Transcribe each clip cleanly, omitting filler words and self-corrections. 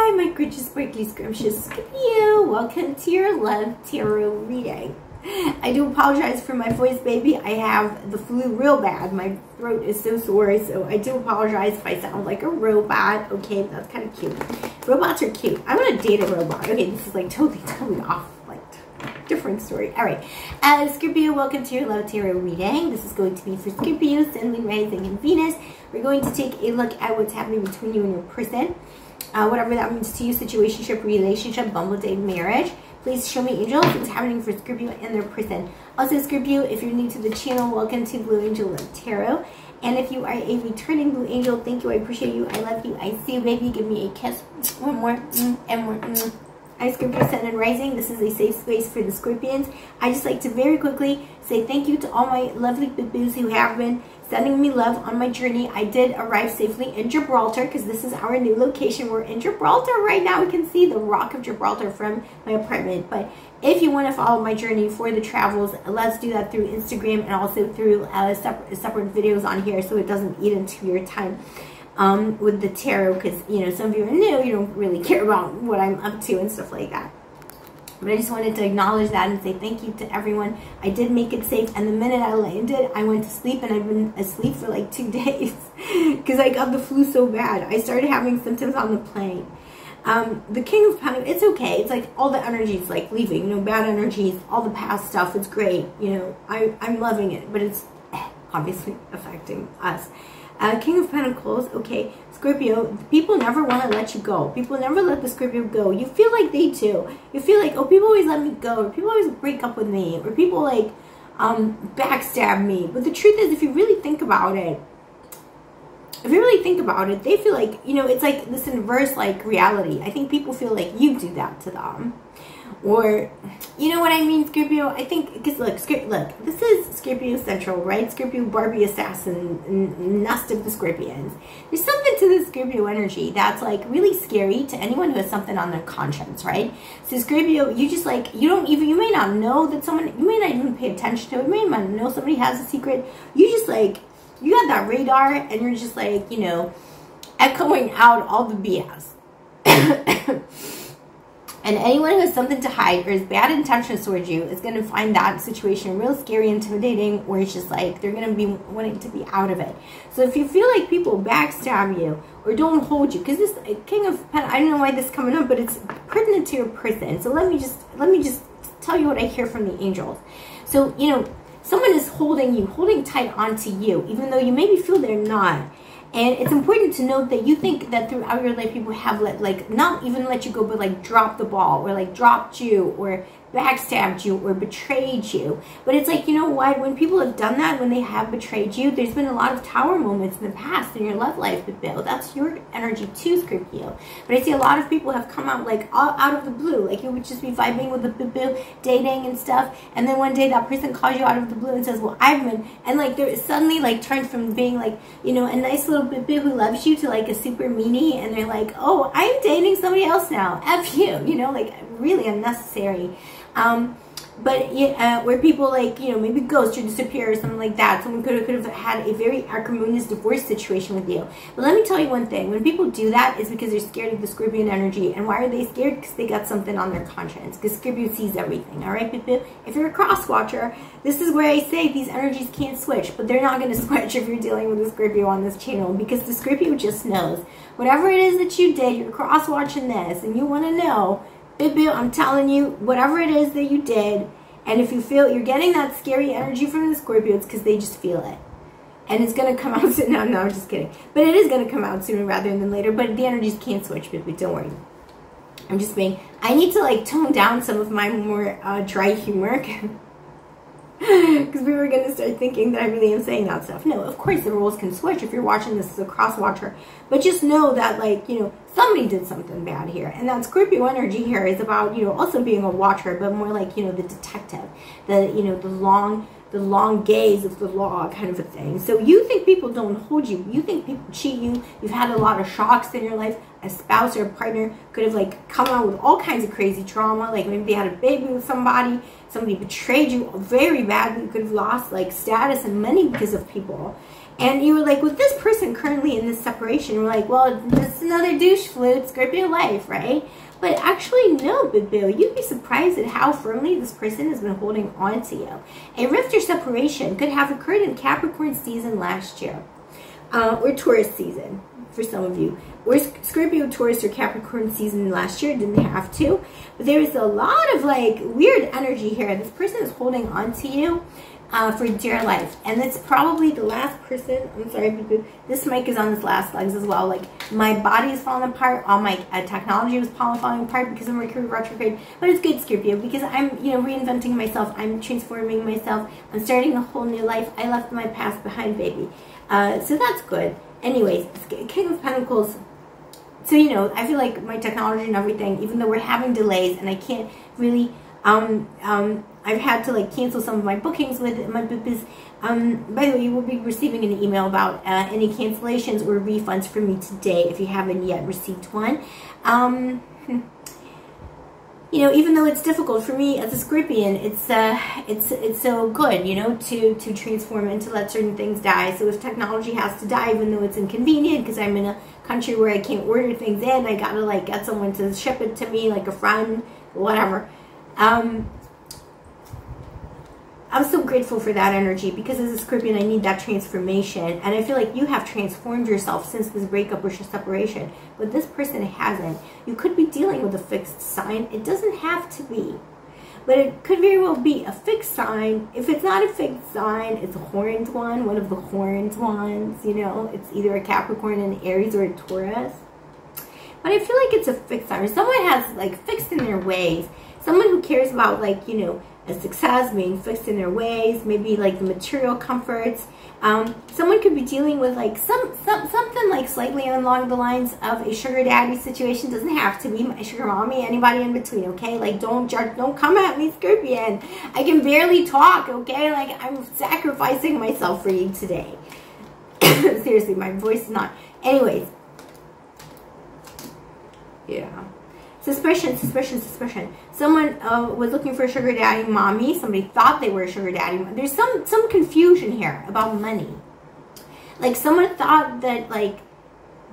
Hi, my gorgeous, sparkly, scrumptious Scorpio. Welcome to your love tarot reading. I do apologize for my voice, baby. I have the flu real bad. My throat is so sore, so I do apologize if I sound like a robot. Okay, that's kind of cute. Robots are cute. I want to date a robot. Okay, this is like totally off. Different story. All right, Scorpio, welcome to your love tarot reading. This is going to be for Scorpio, Sun, Moon, Rising, and Venus. We're going to take a look at what's happening between you and your person, whatever that means to you, situationship, relationship, bumble date, marriage. Please show me, angels, what's happening for Scorpio and their person. Also, Scorpio, if you're new to the channel, welcome to Blue Angel Love Tarot. And if you are a returning Blue Angel, thank you, I appreciate you, I love you, I see you, baby. Give me a kiss. One more, and more. Hi, Scorpio, Sun, and Rising. This is a safe space for the Scorpions. I just like to very quickly say thank you to all my lovely boo-boos who have been sending me love on my journey. I did arrive safely in Gibraltar because this is our new location. We're in Gibraltar right now. We can see the Rock of Gibraltar from my apartment. But if you want to follow my journey for the travels, let's do that through Instagram and also through separate videos on here so it doesn't eat into your time. With the tarot, because you know some of you are new, you don't really care about what I'm up to and stuff like that. But I just wanted to acknowledge that and say thank you to everyone. I did make it safe, and the minute I landed, I went to sleep, and I've been asleep for like 2 days because I got the flu so bad. I started having symptoms on the plane. The King of Pentacles, it's okay. It's like all the energies like leaving, you know, bad energies, all the past stuff. It's great, you know. I'm loving it, but it's obviously affecting us. King of Pentacles, okay, Scorpio, people never want to let you go. People never let the Scorpio go. You feel like they do. You feel like, oh, people always let me go, or people always break up with me, or people like backstab me. But the truth is, if you really think about it, they feel like, you know, it's like this inverse like reality. I think people feel like you do that to them. Or, you know what I mean, Scorpio? I think, because look, this is Scorpio Central, right? Scorpio Barbie Assassin, nest of the Scorpions. There's something to the Scorpio energy that's like really scary to anyone who has something on their conscience, right? So Scorpio, you just like, you may not know that someone, you may not even pay attention to it, you may not know somebody has a secret. You just like, you got that radar and you're just like, you know, echoing out all the BS. And anyone who has something to hide or has bad intentions towards you is going to find that situation real scary, intimidating, or it's just like they're going to be wanting to be out of it. So if you feel like people backstab you or don't hold you, because this King of Pentacles, I don't know why this is coming up, but it's pertinent to your person. So let me just tell you what I hear from the angels. So, you know, someone is holding you, holding tight onto you, even though you maybe feel they're not. And it's important to note that you think that throughout your life people have not even let you go, but like dropped the ball, or like dropped you, or backstabbed you, or betrayed you. But it's like, you know what, when people have done that, when they have betrayed you, there's been a lot of tower moments in the past in your love life, Bill. That's your energy too, Scorpio. But I see a lot of people have come out like all out of the blue, like you would just be vibing with the Bill, dating and stuff, and then one day that person calls you out of the blue and says, well, I've been, and like they're suddenly like turned from being like, you know, a nice little Bill who loves you to like a super meanie, and they're like, oh, I'm dating somebody else now, F you know, like really unnecessary. But yeah, where people like, you know, maybe ghost or disappear or something like that. Someone could have had a very acrimonious divorce situation with you. But let me tell you one thing. When people do that, it's because they're scared of the Scorpion energy. And why are they scared? Because they got something on their conscience. Because Scorpio sees everything. All right, people? If you're a cross watcher, this is where I say these energies can't switch. But they're not going to switch if you're dealing with a Scorpio on this channel. Because the Scorpio just knows. Whatever it is that you did, you're cross watching this, and you want to know, I'm telling you, whatever it is that you did, and if you feel you're getting that scary energy from the Scorpio, it's because they just feel it. And it's going to come out soon. No, I'm just kidding. But it is going to come out sooner rather than later. But the energies can't switch, but don't worry. I'm just being, I need to like tone down some of my more dry humor. Because we were going to start thinking that I really am saying that stuff. No, of course the roles can switch if you're watching this as a cross watcher. But just know that, like, you know, somebody did something bad here. And that Scorpio energy here is about, you know, also being a watcher, but more like, you know, the detective. The, you know, the long gaze of the law kind of a thing. So you think people don't hold you. You think people cheat you. You've had a lot of shocks in your life. A spouse or a partner could have like come out with all kinds of crazy trauma. Like maybe they had a baby with somebody. Somebody betrayed you very badly. You could have lost like status and money because of people. And you were like, with this person currently in this separation, we're like, well, this is another douche flute, Scorpio life, right? But actually, no, Big Bill. You'd be surprised at how firmly this person has been holding on to you. A rift or separation could have occurred in Capricorn season last year, or Taurus season for some of you. Or Scorpio, Taurus, or Capricorn season last year, didn't have to. But there's a lot of like weird energy here. This person is holding on to you for dear life. And it's probably the last person. I'm sorry, this mic is on its last legs as well. Like, my body is falling apart. All my technology was falling apart because of Mercury retrograde. But it's good, Scorpio, because I'm, you know, reinventing myself. I'm transforming myself. I'm starting a whole new life. I left my past behind, baby. So that's good. Anyways, King of Pentacles. So, you know, I feel like my technology and everything, even though we're having delays and I can't really, I've had to like cancel some of my bookings with my business. By the way, you will be receiving an email about any cancellations or refunds from me today if you haven't yet received one. You know, even though it's difficult for me as a Scorpion, it's so good, you know, to transform and to let certain things die. So if technology has to die, even though it's inconvenient, because I'm in a country where I can't order things in, I gotta like get someone to ship it to me, like a friend, whatever. I'm so grateful for that energy, because as a Scorpion, I need that transformation. And I feel like you have transformed yourself since this breakup or separation. But this person hasn't. You could be dealing with a fixed sign. It doesn't have to be. But it could very well be a fixed sign. If it's not a fixed sign, it's a horned one. One of the horned ones, you know. It's either a Capricorn, an Aries, or a Taurus. But I feel like it's a fixed sign. Or someone has, like, fixed in their ways. Someone who cares about, like, you know, a success, being fixed in their ways, maybe like the material comforts. Someone could be dealing with like something like slightly along the lines of a sugar daddy situation. Doesn't have to be my sugar mommy, anybody in between, okay? Like, don't judge, don't come at me, Scorpion. I can barely talk, okay? Like, I'm sacrificing myself for you today. Seriously, my voice is not. Anyways. Yeah. Suspicion, suspicion, suspicion. Someone was looking for a sugar daddy mommy. Somebody thought they were a sugar daddy. There's some confusion here about money. Like, someone thought that, like,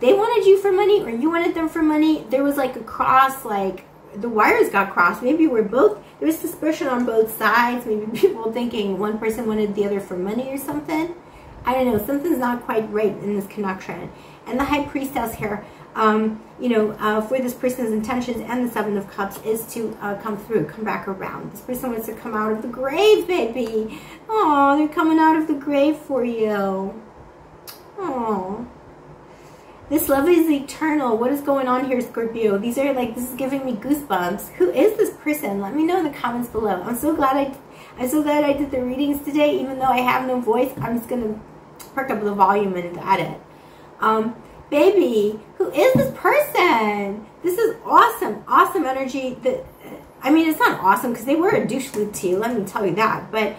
they wanted you for money or you wanted them for money. There was, like, a cross, like, the wires got crossed. Maybe we're both, there was suspicion on both sides. Maybe people thinking one person wanted the other for money or something. I don't know. Something's not quite right in this connection. And the High Priestess here, you know, for this person's intentions and the Seven of Cups is to come through, come back around. This person wants to come out of the grave, baby. Oh, they're coming out of the grave for you. Oh, this love is eternal. What is going on here, Scorpio? These are like, this is giving me goosebumps. Who is this person? Let me know in the comments below. I'm so glad I did the readings today, even though I have no voice. I'm just gonna perk up the volume and add it. Baby, who is this person? This is awesome, awesome energy. I mean, it's not awesome because they were a douche flute to you, let me tell you that. But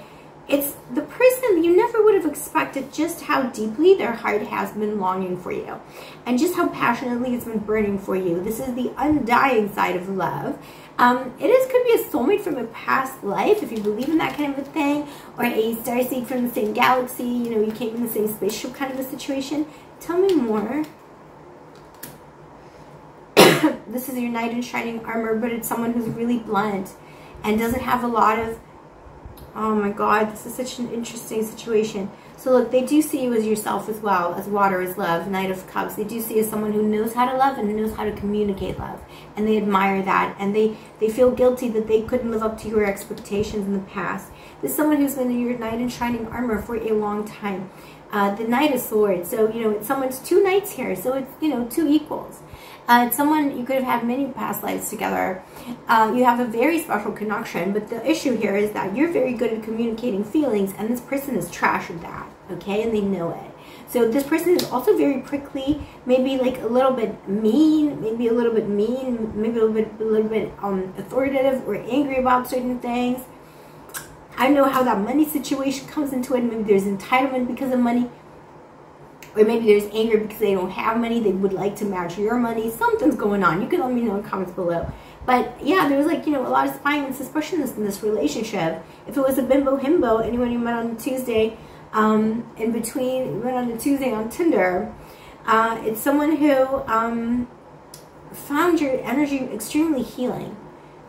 it's the person you never would have expected just how deeply their heart has been longing for you. And just how passionately it's been burning for you. This is the undying side of love. Could be a soulmate from a past life, if you believe in that kind of a thing. Or a starseed from the same galaxy, you know, you came in the same spaceship kind of a situation. Tell me more. This is your knight in shining armor, but it's someone who's really blunt and doesn't have a lot of, oh my god, this is such an interesting situation. So look, they do see you as yourself as well, as water is love, Knight of Cups. They do see you as someone who knows how to love and knows how to communicate love. And they admire that. And they feel guilty that they couldn't live up to your expectations in the past. This is someone who's been your knight in shining armor for a long time. The Knight of Swords. So, you know, it's someone's two knights here. So it's, you know, two equals. It's someone you could have had many past lives together. You have a very special connection, but the issue here is that you're very good at communicating feelings, and this person is trash at that, okay? And they know it. So this person is also very prickly, maybe like a little bit mean, maybe a little bit authoritative or angry about certain things. I know how that money situation comes into it. Maybe there's entitlement because of money. Or maybe there's anger because they don't have money. They would like to match your money. Something's going on. You can let me know in the comments below. But yeah, there was like, you know, a lot of spying and suspicion in this relationship. If it was a bimbo himbo, anyone you met on Tuesday, in between, went on a Tuesday on Tinder. It's someone who found your energy extremely healing.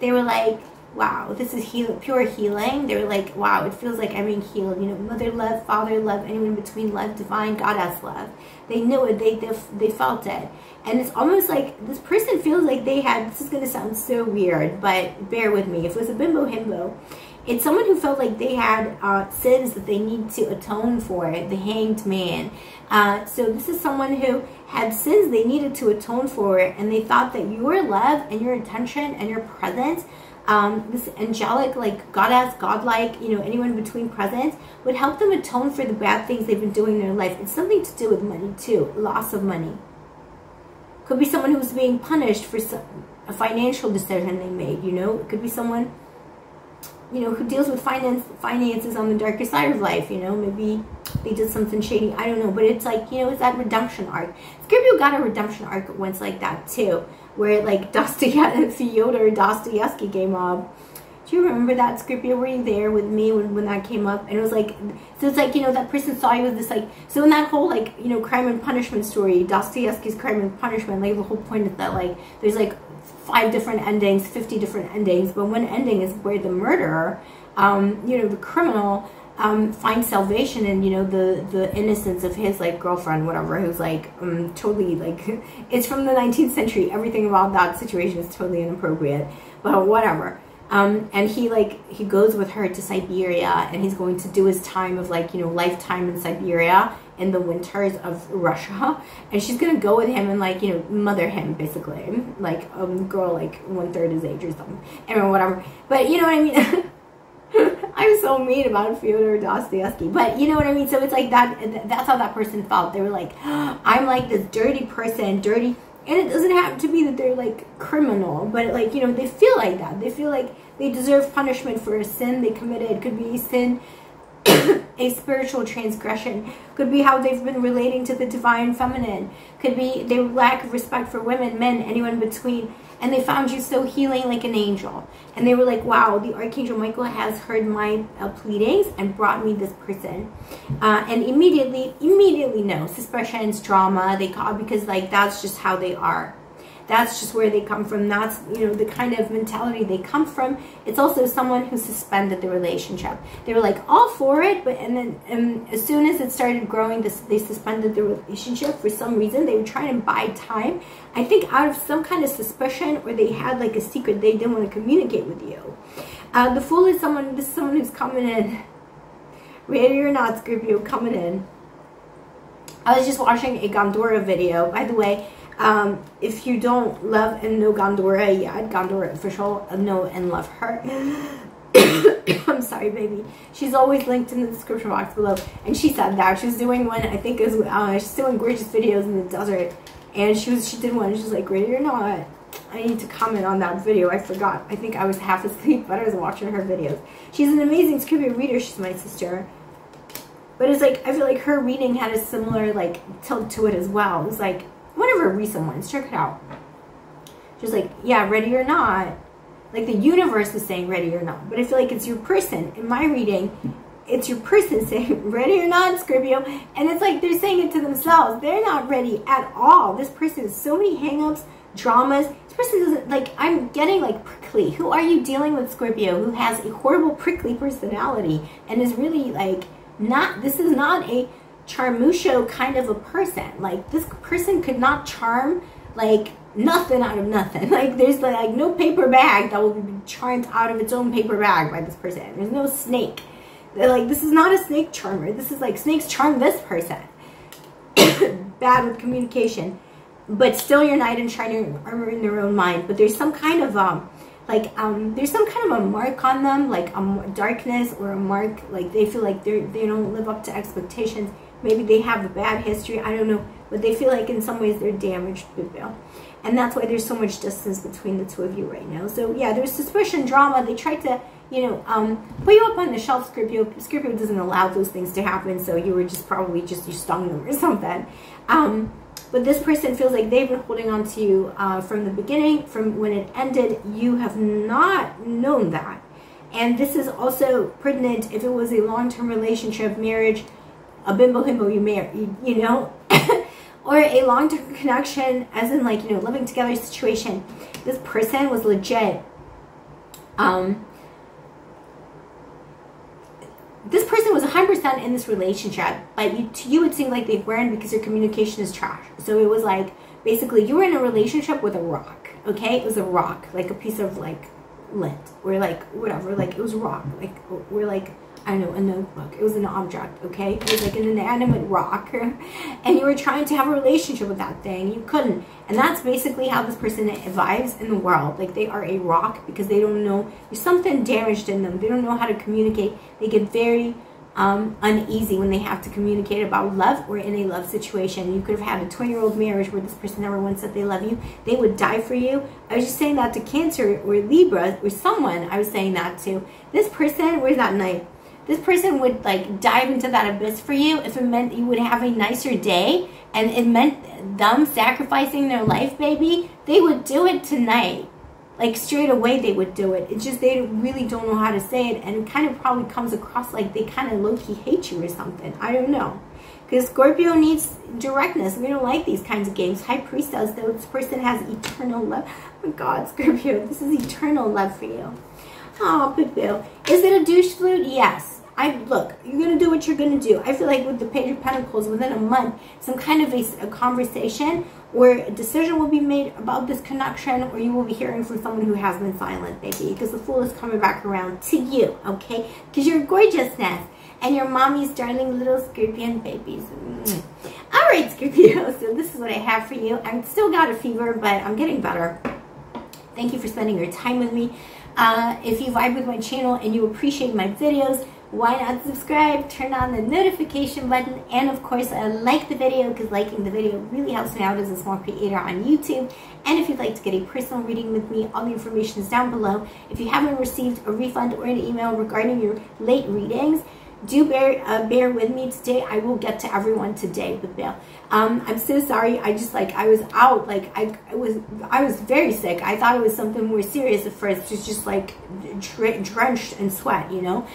They were like, wow, this is pure healing. They were like, wow, it feels like I'm being healed. You know, mother love, father love, anyone in between love, divine, goddess love. They knew it. They felt it. And it's almost like this person feels like they had, this is going to sound so weird, but bear with me. If it was a bimbo himbo, it's someone who felt like they had sins that they need to atone for, the hanged man. So this is someone who had sins they needed to atone for, and they thought that your love and your attention and your presence, this angelic, like goddess, godlike, you know, anyone between presence, would help them atone for the bad things they've been doing in their life. It's something to do with money too, loss of money. Could be someone who's being punished for a financial decision they made, you know. It could be someone, you know, who deals with finances on the darker side of life, you know. Maybe they did something shady, I don't know. But it's like, you know, it's that redemption arc. Scorpio got a redemption arc once like that too, where like Fyodor Dostoevsky came up. Do you remember that, Scorpio? Were you there with me when that came up? And it was like, so it's like, you know, that person saw you with this, like, so in that whole, like, you know, crime and punishment story, Dostoevsky's Crime and Punishment, like, the whole point is that, like, there's, like, 5 different endings, 50 different endings, but one ending is where the murderer, you know, the criminal, finds salvation in, you know, the innocence of his, like, girlfriend, whatever, who's, like, totally, like, it's from the 19th century. Everything about that situation is totally inappropriate, but whatever. And he goes with her to Siberia, and he's going to do his time of, like, you know, lifetime in Siberia in the winters of Russia, and she's gonna go with him and, like, you know, mother him, basically, like a girl like 1/3 his age or something, and whatever. But you know what I mean. I'm so mean about Fyodor Dostoevsky, but you know what I mean. So it's like that's how that person felt. They were like, I'm like this dirty person, dirty. And it doesn't have to be that they're, like, criminal, but, like, you know, they feel like that. They feel like they deserve punishment for a sin they committed. It could be a sin, a spiritual transgression. Could be how they've been relating to the divine feminine. Could be they lack respect for women, men, anyone between. And they found you so healing, like an angel. And they were like, wow, the Archangel Michael has heard my pleadings and brought me this person. And immediately no suspicions, drama, they call, because, like, that's just how they are. That's just where they come from. That's, you know, the kind of mentality they come from. It's also someone who suspended the relationship. They were, like, all for it, but and then as soon as it started growing, they suspended the relationship for some reason. They were trying to buy time, I think, out of some kind of suspicion, or they had, like, a secret they didn't want to communicate with you. The Fool is someone. This is someone who's coming in. Ready or not, Scorpio, coming in. I was just watching a Gondora video, by the way. If you don't love and know Gondora yet, Gondora official, know and love her. I'm sorry, baby. She's always linked in the description box below. And she said that she's doing one, I think, is she's doing gorgeous videos in the desert. And she did one. And she's like, ready or not, I need to comment on that video. I forgot. I think I was half asleep, but I was watching her videos. She's an amazing Scorpio reader. She's my sister. But it's like, I feel like her reading had a similar, like, tilt to it as well. It was like, one of her recent ones, check it out. She's like, yeah, ready or not. Like, the universe is saying ready or not. But I feel like it's your person. In my reading, it's your person saying ready or not, Scorpio. And it's like they're saying it to themselves. They're not ready at all. This person has so many hang-ups, dramas. This person doesn't, like, I'm getting, like, prickly. Who are you dealing with, Scorpio, who has a horrible, prickly personality and is really, like, not, this is not a charmusho kind of a person. Like, this person could not charm, like, nothing out of nothing. Like, there's, like, no paper bag that will be charmed out of its own paper bag by this person. There's no snake. They're like, this is not a snake charmer. This is like, snakes charm this person. Bad with communication. But still your knight in shining armor in their own mind. But there's some kind of, there's some kind of a mark on them, like a darkness or a mark, like they feel like they don't live up to expectations. Maybe they have a bad history, I don't know, but they feel like in some ways they're damaged, and that's why there's so much distance between the two of you right now. So yeah, there's suspicion, drama. They tried to, you know, put you up on the shelf, Scorpio. Scorpio doesn't allow those things to happen, so you were just probably you stung them or something. But this person feels like they've been holding on to you from the beginning, from when it ended. You have not known that. And this is also pertinent if it was a long-term relationship, marriage, a bimbo himbo you married, you know, or a long-term connection, as in like, you know, living together situation. This person was legit. This person was 100% in this relationship, but to you it seemed like they weren't because your communication is trash. So it was like, basically, you were in a relationship with a rock, okay? It was a rock, like a piece of like lint, or like whatever, like it was rock, like, or like, I don't know, a notebook. It was an object, okay? It was like an inanimate rock, and you were trying to have a relationship with that thing. You couldn't. And that's basically how this person vibes in the world. Like, they are a rock because they don't know, there's something damaged in them. They don't know how to communicate. They get very uneasy when they have to communicate about love or in a love situation. You could have had a 20-year-old marriage where this person never once said they love you. They would die for you. I was just saying that to Cancer or Libra or someone. I was saying that to. This person, where's that knife? This person would like dive into that abyss for you if it meant you would have a nicer day and it meant them sacrificing their life, baby. They would do it tonight. Like, straight away they would do it. It's just they really don't know how to say it, and it kind of probably comes across like they kind of low-key hate you or something. I don't know. Because Scorpio needs directness. We don't like these kinds of games. High Priestess, though, this person has eternal love. Oh my God, Scorpio, this is eternal love for you. Oh, boo-boo. Is it a douche flute? Yes. Look, you're going to do what you're going to do. I feel like with the Page of Pentacles, within a month, some kind of a conversation or a decision will be made about this connection, or you will be hearing from someone who has been silent, baby, because the Fool is coming back around to you, okay? Because you're gorgeousness, and your mommy's darling little Scorpion babies. All right, Scorpio, so this is what I have for you. I've still got a fever, but I'm getting better. Thank you for spending your time with me. If you vibe with my channel and you appreciate my videos, why not subscribe, turn on the notification button, and of course like the video, because liking the video really helps me out as a small creator on YouTube. And if you'd like to get a personal reading with me, all the information is down below. If you haven't received a refund or an email regarding your late readings, do bear with me today. I will get to everyone today with Bill. I'm so sorry. I was out. Like, I was very sick. I thought it was something more serious at first. It's just like drenched in sweat, you know.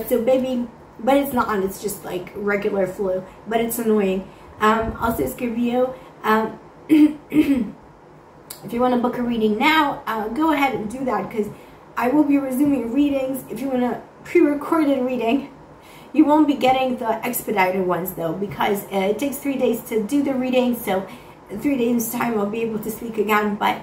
So baby, but it's not. It's just like regular flu, but it's annoying. Also, Scorpio, if you want to book a reading now, go ahead and do that, because I will be resuming readings. If you want a pre-recorded reading, you won't be getting the expedited ones, though, because it takes 3 days to do the reading. So in 3 days time I'll be able to speak again, but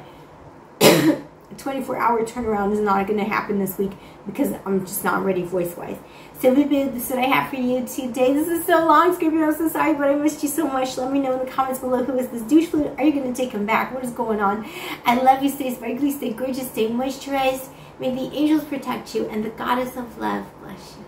a 24-hour turnaround is not going to happen this week because I'm just not ready voice-wise. So this is what I have for you today. This is so long, Scorpio. I'm so sorry, but I missed you so much. Let me know in the comments below, who is this douche flute? Are you going to take him back? What is going on? I love you. Stay sparkly, stay gorgeous, stay moisturized. May the angels protect you and the goddess of love bless you.